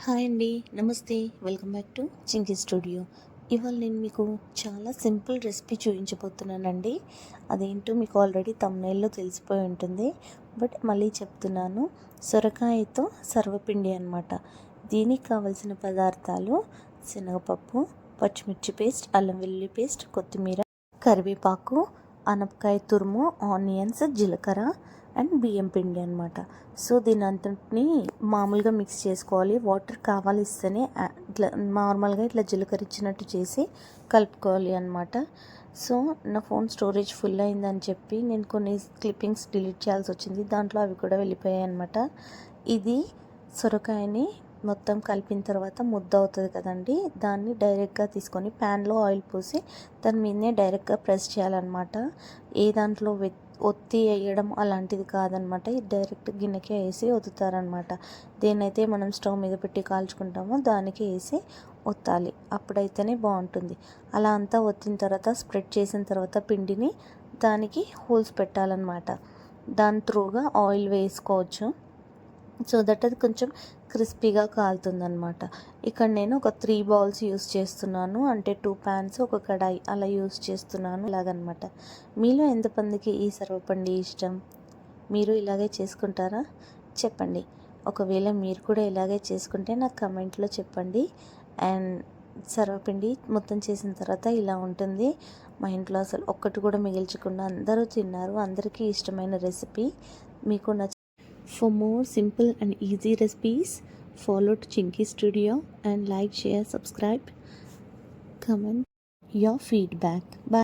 Hi అండి, నమస్తే. Welcome back to Chinki studio. ఇవాళ నేను మీకు చాలా సింపుల్ రెసిపీ చూపించబోతున్నానండి. అదేంటో మీకు ఆల్రెడీ థంబ్నెయిల్లో తెలిసిపోయి ఉంటుంది, బట్ మళ్ళీ చెప్తున్నాను. సొరకాయతో సర్వపిండి అనమాట. దీనికి కావలసిన పదార్థాలు: శనగపప్పు, పచ్చిమిర్చి పేస్ట్, అల్లం వెల్లుల్లి పేస్ట్, కొత్తిమీర, కరివేపాకు, ఆనపకాయ తురుము, ఆనియన్స్, జీలకర్ర అండ్ బియ్యం పిండి అనమాట. సో దీని అంతటిని మామూలుగా మిక్స్ చేసుకోవాలి. వాటర్ కావాలిస్తేనే ఇట్లా నార్మల్గా ఇట్లా జీలకర్ర చేసి కలుపుకోవాలి అనమాట. సో నా ఫోన్ స్టోరేజ్ ఫుల్ అయిందని చెప్పి నేను కొన్ని క్లిప్పింగ్స్ డిలీట్ చేయాల్సి వచ్చింది. దాంట్లో అవి కూడా వెళ్ళిపోయాయి అనమాట. ఇది సొరకాయని మొత్తం కలిపిన తర్వాత ముద్ద అవుతుంది కదండి, దాన్ని డైరెక్ట్గా తీసుకొని ప్యాన్లో ఆయిల్ పోసి దాని మీదనే డైరెక్ట్గా ప్రెస్ చేయాలన్నమాట. ఏ దాంట్లో ఒత్తి వేయడం అలాంటిది కాదనమాట. ఇది డైరెక్ట్ గిన్నెకే వేసి ఒత్తుతారనమాట. దేన్నైతే మనం స్టవ్ మీద పెట్టి కాల్చుకుంటామో దానికి వేసి ఒత్తాలి, అప్పుడైతేనే బాగుంటుంది. అలా అంతా ఒత్తిన తర్వాత స్ప్రెడ్ చేసిన తర్వాత పిండిని దానికి హోల్స్ పెట్టాలన్నమాట. దాని త్రూగా ఆయిల్ వేసుకోవచ్చు, సో దట్ అది కొంచెం క్రిస్పీగా కాలుతుందనమాట. ఇక్కడ నేను ఒక 3 బౌల్స్ యూస్ చేస్తున్నాను, అంటే 2 ప్యాన్స్, ఒక కడాయి అలా యూస్ చేస్తున్నాను ఇలాగనమాట. మీలో ఎంతమందికి ఈ సర్వపిండి ఇష్టం? మీరు ఇలాగే చేసుకుంటారా చెప్పండి. ఒకవేళ మీరు కూడా ఇలాగే చేసుకుంటే నాకు కమెంట్లో చెప్పండి. అండ్ సర్వపిండి మొత్తం చేసిన తర్వాత ఇలా ఉంటుంది. మా ఇంట్లో అసలు ఒక్కటి కూడా మిగిల్చకుండా అందరూ తిన్నారు. అందరికీ ఇష్టమైన రెసిపీ. మీకు For more simple and easy recipes, follow Chinky Studio and like, share, subscribe, comment your feedback. Bye.